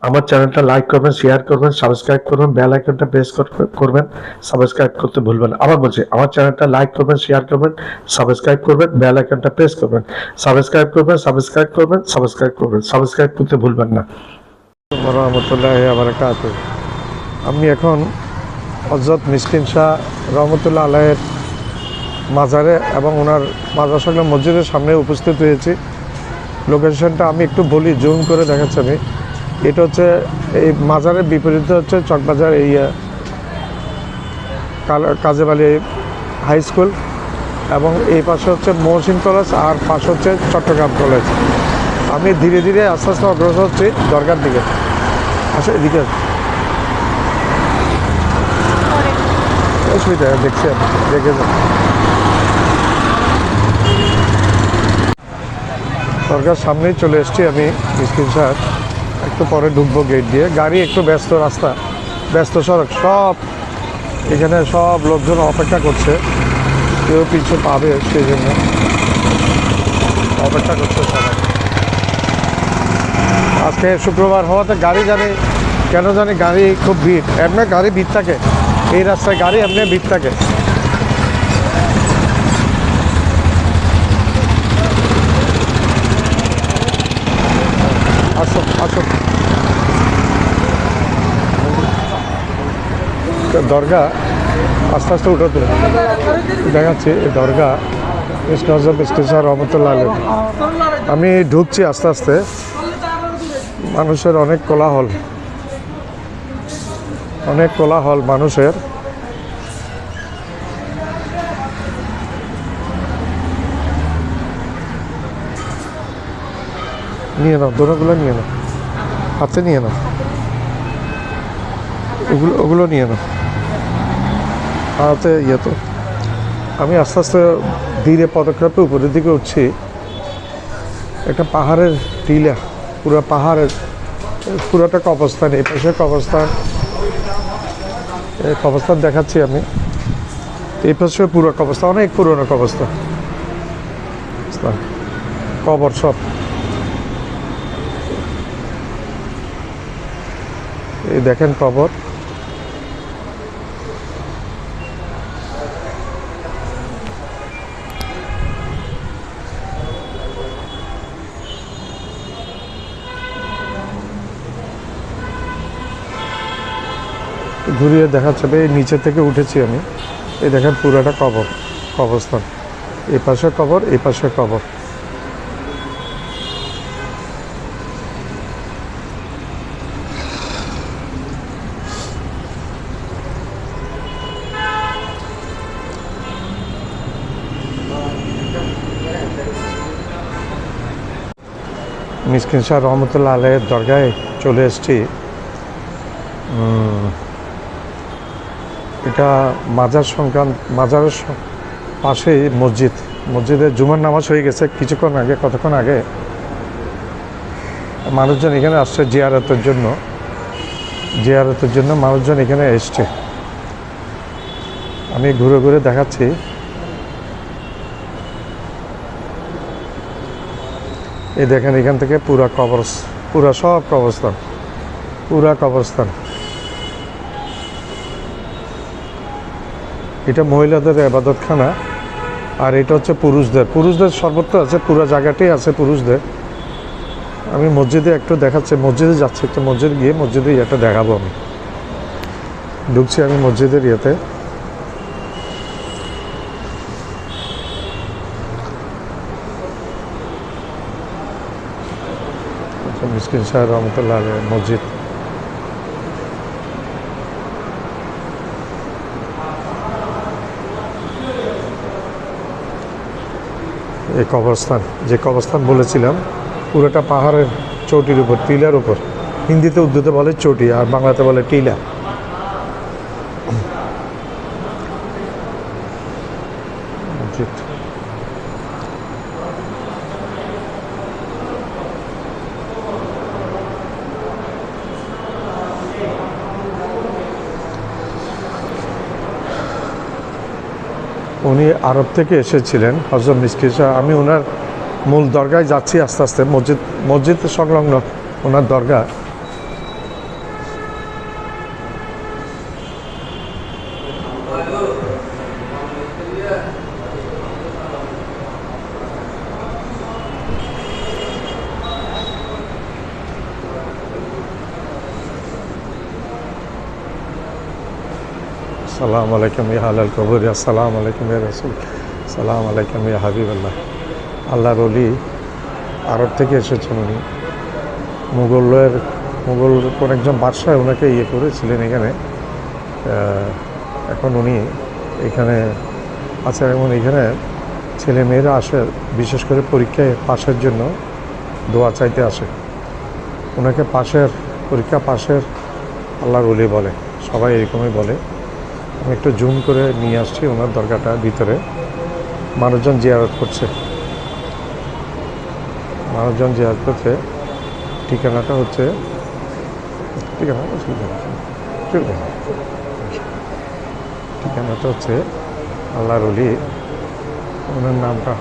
আমার চ্যানেলটা লাইক করবেন, শেয়ার করবেন, সাবস্ক্রাইব করবেন, বেল আইকনটা প্রেস করবেন। সাবস্ক্রাইব করতে ভুলবেন না। আবার বলছি, আমার চ্যানেলটা লাইক করবেন, শেয়ার করবেন, সাবস্ক্রাইব করবেন, বেল আইকনটা প্রেস করবেন। সাবস্ক্রাইব করবেন, সাবস্ক্রাইব করবেন, সাবস্ক্রাইব করবেন, সাবস্ক্রাইব করতে ভুলবেন না। রহমতুল্লাহি ওয়া বারাকাতুহু। আমি এখন হযরত মিসকিন শাহ রহমতুল্লাহ আলাইহির মাজারে এবং ওনার মাজার সংলগ্ন মসজিদের সামনে উপস্থিত হয়েছি। লোকেশনটা আমি একটু বলি, জুম করে দেখাচ্ছি আমি। এটা হচ্ছে এই মাজারের বিপরীতে হচ্ছে চকবাজার এই কাজেব আলী হাই স্কুল, এবং এই পাশে হচ্ছে মহসিন কলেজ, আর পাশে হচ্ছে চট্টগ্রাম কলেজ। আমি ধীরে ধীরে আস্তে আস্তে অগ্রসর হচ্ছি দরগার দিকে। আচ্ছা, এদিকে অসুবিধা দেখছি, দেখে যান। দরগার সামনেই চলে এসেছি আমি মিসকিন শাহ। একটু পরে ঢুকবো গেট দিয়ে। গাড়ি একটু ব্যস্ত, রাস্তা ব্যস্ত, সড়ক সব এখানে সব লোকজন অপেক্ষা করছে, কেউ পিছু পাবে সেই জন্য অপেক্ষা করছে সবাই। আজকে শুক্রবার হওয়াতে গাড়ি কেন জানি গাড়ি খুব ভিড়। এমনি গাড়ি ভিড় থাকে, এই রাস্তায় গাড়ি এমনি ভিড় থাকে। আসো আসো। দরগা আস্তে আস্তে উঠে তুলে দেখাচ্ছি। দরগা হযরত মিসকিন শাহ রহমতুল্লাহ আলাইহি। আমি ঢুকছি আস্তে আস্তে। মানুষের অনেক কোলাহল মানুষের। নিয়ে নাও, দোনোগুলো নিয়ে নাও, হাতে নিয়ে নাও, ওগুলো নিয়ে নাও হাতে। তো আমি আস্তে আস্তে ধীরে পদক্ষেপে উপরের দিকে উঠছি। একটা পাহাড়ের টিলা, পুরো পাহাড়ের পুরোটা কবরস্থান। এই পাশে কবরস্থান দেখাচ্ছি আমি। এই পাশে পুরো কবরস্থান, অনেক পুরনো কবরস্থান, কবর সব। এই দেখেন কবর। ঘুরিয়ে দেখাচ্ছে। এই নিচে থেকে উঠেছি আমি। এই দেখেন পুরোটা কবরস্থান। এই পাশে কবর, এই পাশে কবর। মিসকিন শাহ রহমতুল্লাহ আলাইহির দরগায় চলে এসেছি। এটা মাজারের পাশেই মসজিদে জুমার নামাজ হয়ে গেছে কতক্ষণ আগে। মানুষজন এখানে আসছে জিয়ারতের জন্য মানুষজন এখানে এসছে। আমি ঘুরে ঘুরে দেখাচ্ছি। এই দেখেন, এখান থেকে সব কবরস্থান। এটা মহিলাদের ইবাদতখানা, আর এটা হচ্ছে পুরুষদের সর্বত্র আছে, পুরো জায়গাটাই আছে পুরুষদের। আমি মসজিদে একটু দেখাচ্ছি, মসজিদে যাচ্ছি, একটু মসজিদে ইয়েটা দেখাবো। আমি ঢুকছি আমি মসজিদের ইয়েতে। মিসকিন শাহ রহমতুল্লাহ আলাইহি মসজিদ। এই কবরস্থান বলেছিলাম, পুরোটা পাহাড়ের চটির উপর, টিলার উপর। হিন্দিতে উর্দুতে বলে চটি, আর বাংলাতে বলে টিলা। মসজিদ। উনি আরব থেকে এসেছিলেন, হযরত মিসকিন শাহ। আমি ওনার মূল দরগায় যাচ্ছি আস্তে আস্তে। মসজিদ সংলগ্ন ওনার দরগা। সালাম আলাইকুম ইয়া হালাল কবর, আসসালামু আলাইকুম ইয়া রাসূল, সালাম আলাইকুম ইয়া হাবিবাল্লাহ। আল্লাহর ওলি আরব থেকে এসেছেন উনি। মুঘল কোন একজন বাদশাহ ওনাকে করেছিলেন এখানে। এখন উনি এখানে আছেন এবং এখানে ছেলে মেয়েরা আসে, বিশেষ করে পরীক্ষায় পাশের জন্য দোয়া চাইতে আসে। ওনাকে পরীক্ষা পাশের আল্লাহর ওলি বলে, সবাই এরকমই বলে। আমি একটু জুম করে নিয়ে আসছি ওনার দরগাটা ভিতরে। মানুষজন জিয়ারত করছে, ঠিকানাটা হচ্ছে আল্লাহর ওলি, ওনার নামটা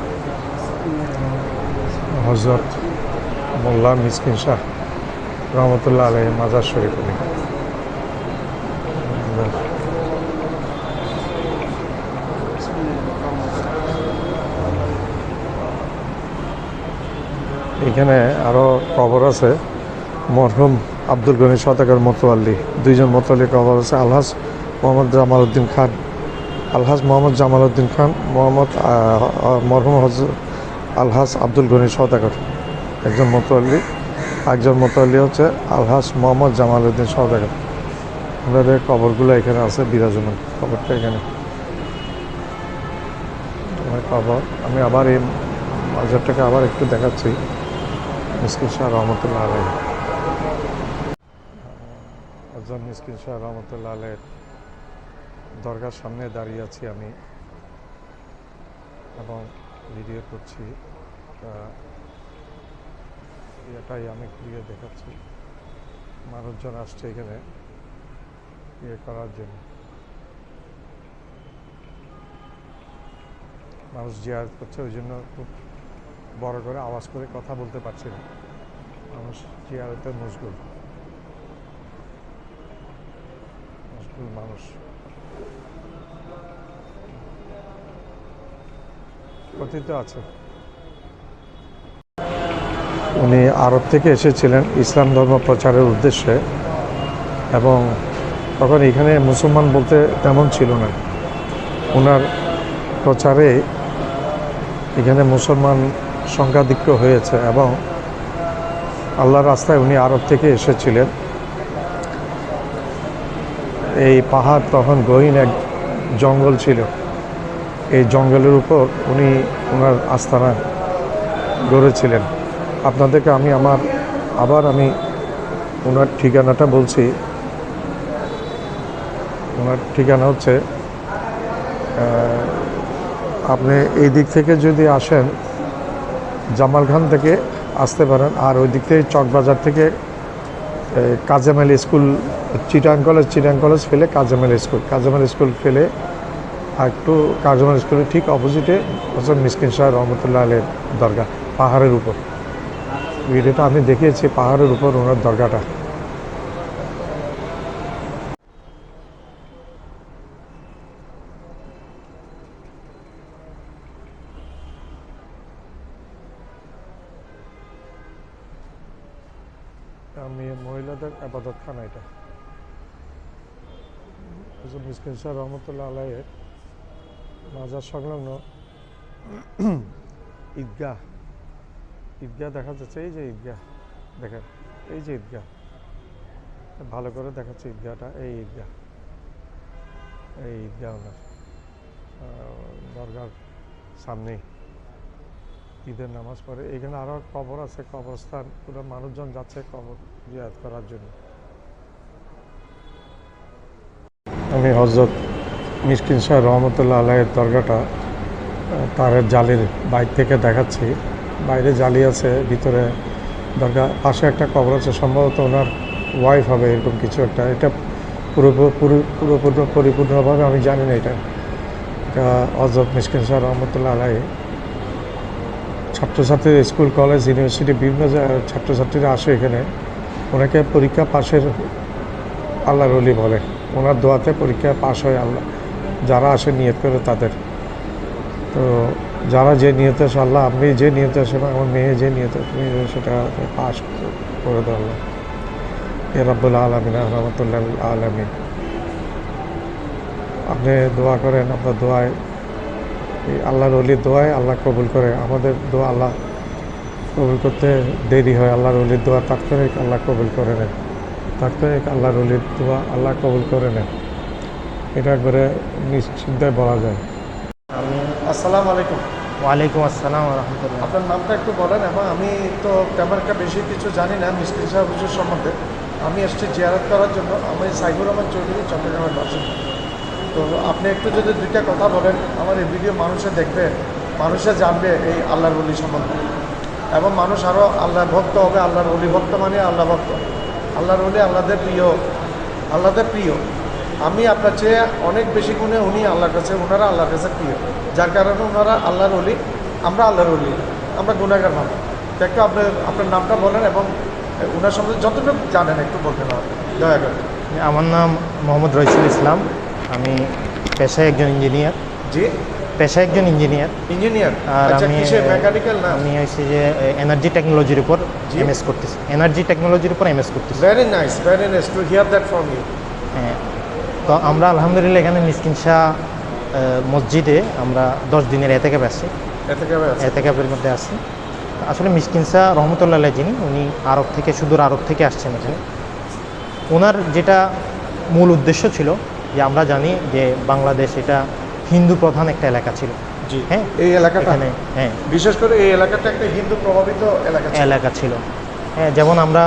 হযরত মোল্লা মিসকিন শাহ রহমতুল্লাহ আলাইহি মাজার শরীফ। উনি এখানে আরও কবর আছে। মরহুম আব্দুল গনি সওদাগর মতোয়াল্লি, দুইজন মতোয়াল্লি কবর আছে। আলহাজ মোহাম্মদ জামালউদ্দিন খান, মরহুম আলহাজ আব্দুল গনি সওদাগর একজন মতোয়াল্লি, একজন মতোয়াল্লি হচ্ছে আলহাজ মোহাম্মদ জামালউদ্দিন সওদাগর। ওনাদের কবরগুলো এখানে আছে বিরাজমান। কবরটা এখানে কবর। আমি আবার এই মাজারটাকে আবার একটু দেখাচ্ছি। মিসকিন শাহ রহমতুল্লাহ আলাইহি, হযরত মিসকিন শাহ রহমতুল্লাহ আলাইহির দরগার সামনে দাঁড়িয়ে আছি আমি এবং ভিডিও করছি। এটাই আমি ঘুরিয়ে দেখাচ্ছি। মানুষজন আসছে এখানে করার জন্য, মানুষ জিয়ারত করছে, ওই জন্য খুব বড় করে আওয়াজ করে কথা বলতে পারছি না। মানুষ জিয়ারতে মশগুল মানুষ কথিত আছে উনি আরব থেকে এসেছিলেন ইসলাম ধর্ম প্রচারের উদ্দেশ্যে, এবং তখন এখানে মুসলমান বলতে তেমন ছিল না। ওনার প্রচারে এখানে মুসলমান সংখ্যাধিক্য হয়েছে এবং আল্লাহর রাস্তায় উনি আরব থেকে এসেছিলেন। এই পাহাড় তখন গহীন এক জঙ্গল ছিল। এই জঙ্গলের উপর উনি ওনার আস্তানা গড়েছিলেন। আপনাদেরকে আমি ওনার ঠিকানাটা বলছি। ওনার ঠিকানা হচ্ছে, আপনি এই দিক থেকে যদি আসেন জামালখান থেকে আসতে পারেন, আর ওই দিক থেকে চকবাজার থেকে কাজেমাইল স্কুল, চিটাং কলেজ ফেলে কাজেমাইল স্কুল ফেলে আর একটু কাজেমাইল স্কুলের ঠিক অপোজিটে হযরত মিসকিন শাহ রহমতুল্লাহ আলাইহির দরগা, পাহাড়ের উপর। ভিডিওটা আমি দেখিয়েছি পাহাড়ের উপর ওনার দরগাটা। আমি মহিলাদের আবাদতখানা, এটা হযরত মিসকিন শাহ রহমতুল্লাহ আলাইহির মাজার সংলগ্ন ঈদগাহ দেখা যাচ্ছে। এই যে ঈদগাহ দেখেন, এই যে ঈদগাহ, ভালো করে দেখাচ্ছে ঈদগাহটা। এই ঈদগাহ ওনার দরগার সামনে ঈদের নামাজ পড়ে। এখানে আরও কবর আছে, কবরস্থান, পুরো মানুষজন যাচ্ছে কবর জিয়ারত করার জন্য। আমি হযরত মিসকিন শাহ রহমতুল্লাহ আলাইহির দরগাটা তারের জালির বাইরে থেকে দেখাচ্ছি। বাইরে জালি আছে, ভিতরে দরগা, পাশে একটা কবর আছে, সম্ভবত ওনার ওয়াইফ হবে এরকম কিছু একটা। এটা পরিপূর্ণভাবে আমি জানি না। এটা হযরত মিসকিন শাহ রহমতুল্লাহ আলাইহি ছাত্রছাত্রীরা, স্কুল কলেজ ইউনিভার্সিটি বিভিন্ন ছাত্রছাত্রীরা আসে এখানে। ওনাকে পরীক্ষা পাশের আল্লাহর ওলি বলে। ওনার দোয়াতে পরীক্ষা পাশ হয় আল্লাহ, যারা আসে নিয়ত করে তাদের। তো যারা যে নিয়তে আসে, আল্লাহ আপনি যে নিয়তে আসে, আমার মেয়ে যে নিয়তে, তুমি সেটা পাশ করে দেওয়া আল্লাহ এ রব্বুল আলামিন রহমতুল্লাহ আলামিন। আপনি দোয়া করেন, আপনার দোয়ায় এই আল্লাহর ওলির দোয়ায় আল্লাহ কবুল করে। আমাদের দোয়া আল্লাহ কবুল করতে দেরি হয়, আল্লাহর ওলির দোয়া তাৎক্ষণিক আল্লাহ কবুল করে নেন, তাৎক্ষণিক আল্লাহর ওলির দোয়া আল্লাহ কবুল করে নেন, এটা একবারে নিশ্চিন্তায় বলা যায়। আসসালামু আলাইকুম। ওয়ালাইকুম আসসালাম রহমতুল্লাহ। আপনার নামটা একটু বলেন। এবং আমি তো তেমন একটা বেশি কিছু জানি না মিসকিন সাহেব হুজুর সম্বন্ধে। আমি এসেছি জিয়ারত করার জন্য। আমি সাইফুর রহমান চৌধুরী, চট্টগ্রামের বাসিন্দা। তো আপনি একটু যদি দুইটা কথা বলেন, আমার এই ভিডিও মানুষে দেখবে, মানুষে জানবে এই আল্লাহর ওলি সম্বন্ধে, এবং মানুষ আরও আল্লাহ ভক্ত হবে। আল্লাহর ওলি ভক্ত মানে আল্লাহ ভক্ত, আল্লাহর ওলি আল্লাহদের প্রিয়, আল্লাহদের প্রিয়। আমি আপনার চেয়ে অনেক বেশি গুণে উনি আল্লাহর কাছে, ওনারা আল্লাহর কাছে প্রিয়, যার কারণে ওনারা আল্লাহর ওলি, আমরা আল্লাহর ওলি, আমরা গুনাহগার মানুষ। তো একটু আপনার নামটা বলেন এবং ওনার সম্বন্ধে যতটুকু জানেন একটু বলবেন দয়া করে। আমার নাম মোহাম্মদ রইসুল ইসলাম। আমি পেশায় একজন ইঞ্জিনিয়ার। জি, পেশায় একজন ইঞ্জিনিয়ার। ইঞ্জিনিয়ার। আর আচ্ছা, আমি কিসে, মেকানিক্যাল না? আমি হচ্ছে যে এনার্জি টেকনোলজির উপর জি। এমএস করতেছি, এনার্জি টেকনোলজির উপর এমএস করতেছি। Very nice to hear that from you. হ্যাঁ, তো আমরা আলহামদুলিল্লাহ এখানে মিসকিন শাহ মসজিদে আমরা 10 দিনের এতেকাফে আসছি, এতেকাফের মধ্যে আসছি। আসলে মিসকিন শাহ রহমতুল্লাহ যিনি, উনি আরব থেকে, সুদূর আরব থেকে আসছেন এখানে। ওনার যেটা মূল উদ্দেশ্য ছিল যে আমরা জানি যে বাংলাদেশ এটা হিন্দু প্রধান একটা এলাকা ছিল। জি, হ্যাঁ, এই এলাকাটা, হ্যাঁ, বিশেষ করে এই এলাকাটা একটা হিন্দু প্রভাবিত এলাকা ছিল। হ্যাঁ, যেমন আমরা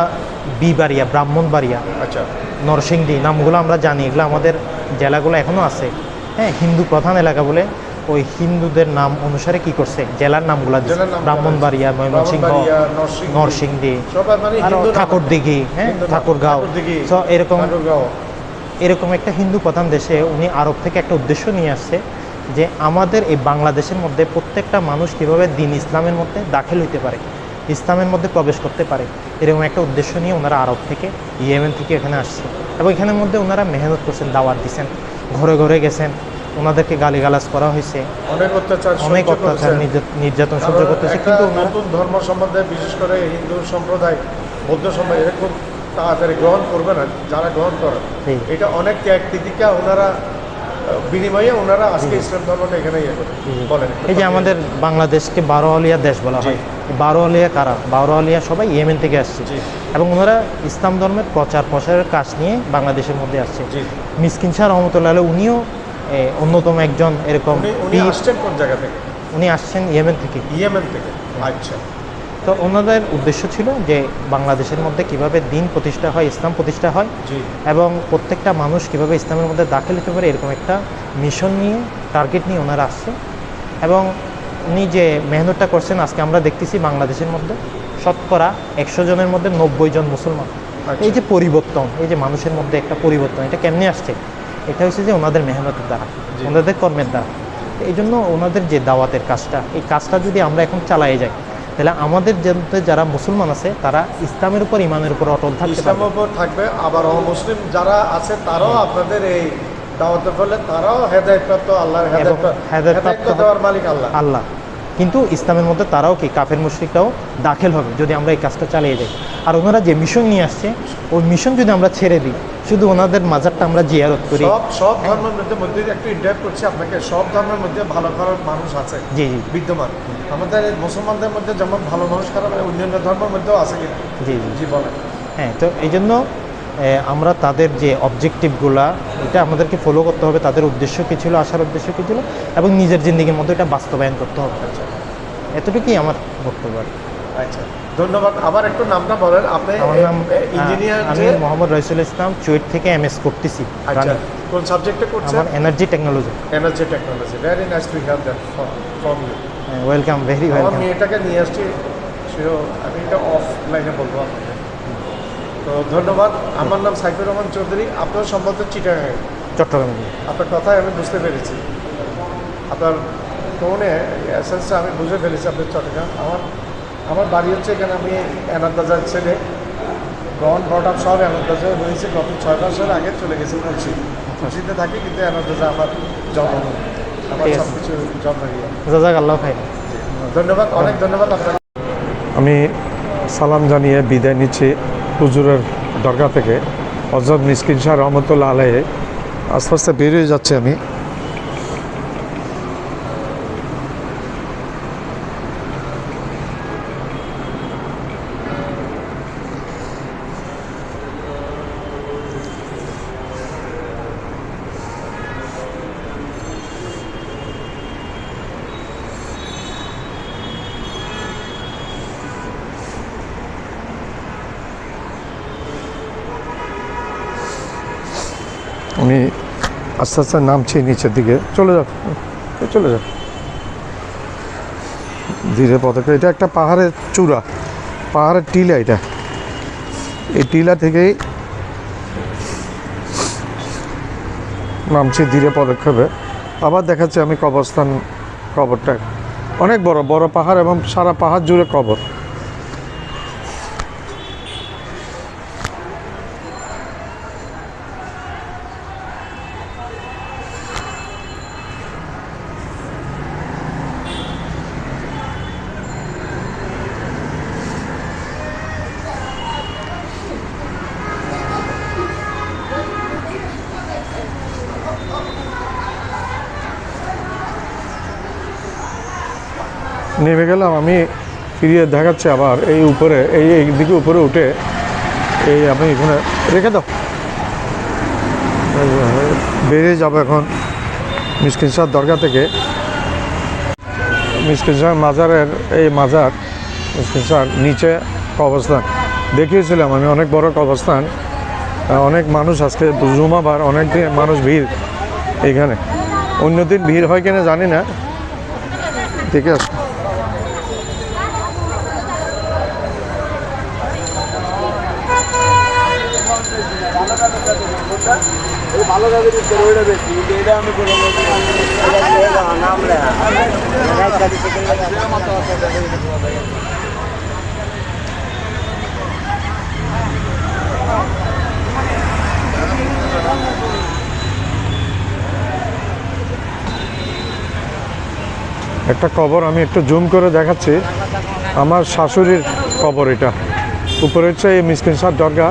বিবাড়িয়া, ব্রাহ্মণবাড়িয়া, আচ্ছা, নরসিংদী নামগুলো আমরা জানি, এগুলো আমাদের জেলাগুলো এখনও আছে। হ্যাঁ, হিন্দু প্রধান এলাকা বলে ওই হিন্দুদের নাম অনুসারে কি করছে, জেলার নামগুলো দিচ্ছে। ব্রাহ্মণবাড়িয়া, ময়মনসিংহ, নরসিংদী, আরও ঠাকুরদিঘি, হ্যাঁ, ঠাকুরগাঁও। সো এরকম একটা হিন্দু প্রধান দেশে উনি আরব থেকে একটা উদ্দেশ্য নিয়ে আসছে যে আমাদের এই বাংলাদেশের মধ্যে প্রত্যেকটা মানুষ কীভাবে দিন ইসলামের মধ্যে দাখিল হইতে পারে, ইসলামের মধ্যে প্রবেশ করতে পারে, এরকম একটা উদ্দেশ্য নিয়ে ওনারা আরব থেকে, ইয়েমেন থেকে এখানে আসছে। এবং এখানের মধ্যে ওনারা মেহনত করছেন, দাওয়াত দিচ্ছেন, ঘরে ঘরে গেছেন, ওনাদেরকে গালিগালাজ করা হয়েছে, অনেক অত্যাচার নির্যাতন সহ্য করতেছে। কিন্তু নতুন ধর্ম সম্বন্ধে, বিশেষ করে হিন্দু সম্প্রদায়, বৌদ্ধ সম্প্রদায় এরকম তাড়াতাড়ি গ্রহণ করবে না। যারা গ্রহণ করে এটা অনেক ত্যাগ তিতিকা ওনারা বিনিময়ে ওনারা আজকে ইসলাম ধর্মটা এখানে ইয়ে করে বলেন। এই যে আমাদের বাংলাদেশকে 12 আলিয়া দেশ বলা হয়, 12 আলিয়া কারা? 12 আলিয়া সবাই ইয়েমেন থেকে আসছে এবং ওনারা ইসলাম ধর্মের প্রচার প্রসারের কাজ নিয়ে বাংলাদেশের মধ্যে আসছে। মিসকিন শাহ রহমতুল্লাহ উনিও অন্যতম একজন এরকম। উনি আসছেন কোন জায়গা থেকে? উনি আসছেন ইয়েমেন থেকে। ইয়েমেন থেকে, আচ্ছা। তো ওনাদের উদ্দেশ্য ছিল যে বাংলাদেশের মধ্যে কিভাবে দিন প্রতিষ্ঠা হয়, ইসলাম প্রতিষ্ঠা হয়, এবং প্রত্যেকটা মানুষ কিভাবে ইসলামের মধ্যে দাখিল হতে পারে, এরকম একটা মিশন নিয়ে, টার্গেট নিয়ে ওনারা আসছে। এবং উনি যে মেহনতটা করছেন, আজকে আমরা দেখতেছি বাংলাদেশের মধ্যে শতকরা 100 জনের মধ্যে 90 জন মুসলমান। এই যে পরিবর্তন, এই যে মানুষের মধ্যে একটা পরিবর্তন, এটা কেমনে আসছে? এটা হচ্ছে যে ওনাদের মেহনতের দ্বারা, ওনাদের কর্মের দ্বারা। এই জন্য ওনাদের যে দাওয়াতের কাজটা, এই কাজটা যদি আমরা এখন চালাই যাই, তাহলে আমাদের যারা মুসলমান আছে তারা ইসলামের উপর, ইমানের উপর অটল থাকবে, ইসলামের উপর থাকবে। আবার অমুসলিম যারা আছে তারাও আপনাদের এই দাওয়াতের ফলে তারাও হেদায়েতপ্রাপ্ত, আল্লাহর হেদায়েতপ্রাপ্ত দেওয়ার মালিক আল্লাহ। কিন্তু ইসলামের মধ্যে তারাও কি, কাফের মুশরিকরাও দাখিল হবে যদি আমরা এই কাজটা চালিয়ে যাই। আর ওনারা যে মিশন নিয়ে আসছে, ওই মিশন যদি আমরা ছেড়ে দিই, শুধু ওনাদের মাজারটা আমরা জিয়ারত করি। সব ধর্মের মধ্যে একটু ইন্টারেক্ট করছি আপনাকে। সব ধর্মের মধ্যে ভালো খারাপ মানুষ আছে, জি জি, বিদ্যমান। আমাদের মুসলমানদের মধ্যে যেমন ভালো মানুষ, খারাপ অন্যান্য ধর্মের মধ্যেও আছে। জি জি জি, বলেন। হ্যাঁ, তো এই জন্য আমরা তাদের যে অবজেক্টিভগুলা, এটা আমাদেরকে ফলো করতে হবে। তাদের উদ্দেশ্য কী ছিল, আসার উদ্দেশ্য কী ছিল, এবং নিজের জিন্দিগির মধ্যে এটা বাস্তবায়ন করতে হবে। এতটুকুই আমার বক্তব্য। আচ্ছা, ধন্যবাদ। আবার একটু নামটা বলেন। আপনি? আমার নাম ইঞ্জিনিয়ার, আমি মোহাম্মদ রইসুল ইসলাম, চুয়েট থেকে এমএস করতেছি। আচ্ছা, কোন সাবজেক্টে করছেন? আমার energy technology. Energy technology, very nice to hear that from you. Welcome, very welcome. আমি এটাকে নিয়ে আসছি, আমি এটা অফ লাইনে বলবো আপনাকে। তো ধন্যবাদ। আমার নাম সাইফুর রহমান চৌধুরী। আপনার সম্বন্ধে চট্টগ্রাম। আপনার কথাই আমি বুঝতে পেরেছি, আপনার টোনে এসেন্সটা আমি বুঝে ফেলেছি। আপনার চট্টগ্রাম। আমার বাড়ি হচ্ছে এখানে। আমি এনাদাজার ছেলে, গ্রহণ ব্রট সব এনাদাজার হয়েছে। গত 6 বছর আগে চলে গেছি খুশিতে থাকি, কিন্তু এনাদাজা আমার জন্ম, আমার সব কিছু জন্ম নিয়ে। আল্লাহ খাই। ধন্যবাদ, অনেক ধন্যবাদ আপনার। আমি সালাম জানিয়ে বিদায় নিচ্ছি হুজুরের দরগা থেকে। হযরত মিসকিন শাহ রহমতুল্লাহ আলাইহি আস্তে আস্তে বেরিয়ে যাচ্ছি আমি। আমি আস্তে আস্তে নামছি নিচের দিকে। চলে যাও, চলে যাও ধীরে পদক্ষেপে। এটা একটা পাহাড়ের চূড়া, পাহাড়ের টিলা এটা। এই টিলা থেকেই নামছি ধীরে পদক্ষেপে। আবার দেখাচ্ছি আমি কবরস্থান। কবরটা অনেক বড় বড় পাহাড় এবং সারা পাহাড় জুড়ে কবর। নেমে গেলাম আমি, ফিরিয়ে দেখাচ্ছে আবার এই উপরে, এই দিকে উপরে উঠে এই আমি এখানে রেখে দাও। বেরিয়ে যাবো এখন মিসকিন শাহ দরগা থেকে। মিসকিন শাহ মাজারের এই মাজার, মিসকিন শাহ নিচে কবরস্থান দেখিয়েছিলাম আমি, অনেক বড় কবরস্থান। অনেক মানুষ আজকে জুমাবার, অনেক দিন মানুষ ভিড় এইখানে। অন্যদিন ভিড় হয় কিনা জানি না, ঠিক আছে। ভালো দাবি ওইটা বেশি, কিন্তু এটা আমি নাম একটা কবর আমি একটু জুম করে দেখাচ্ছি। আমার শাশুড়ির কবর এটা। উপরে হচ্ছে এই মিসকিন শাহ দরগা,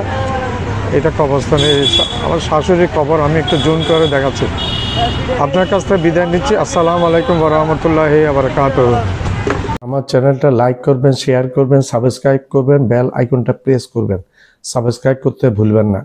এটা কবরস্থানে আমার শাশুড়ির কবর। আমি একটু জুম করে দেখাচ্ছি। আপনার কাছ থেকে বিদায় নিচ্ছি। আসসালামু আলাইকুম ওয়া রাহমাতুল্লাহি ওয়া বারাকাতুহু। আমার চ্যানেলটা লাইক করবেন, শেয়ার করবেন, সাবস্ক্রাইব করবেন, বেল আইকনটা প্রেস করবেন। সাবস্ক্রাইব করতে ভুলবেন না।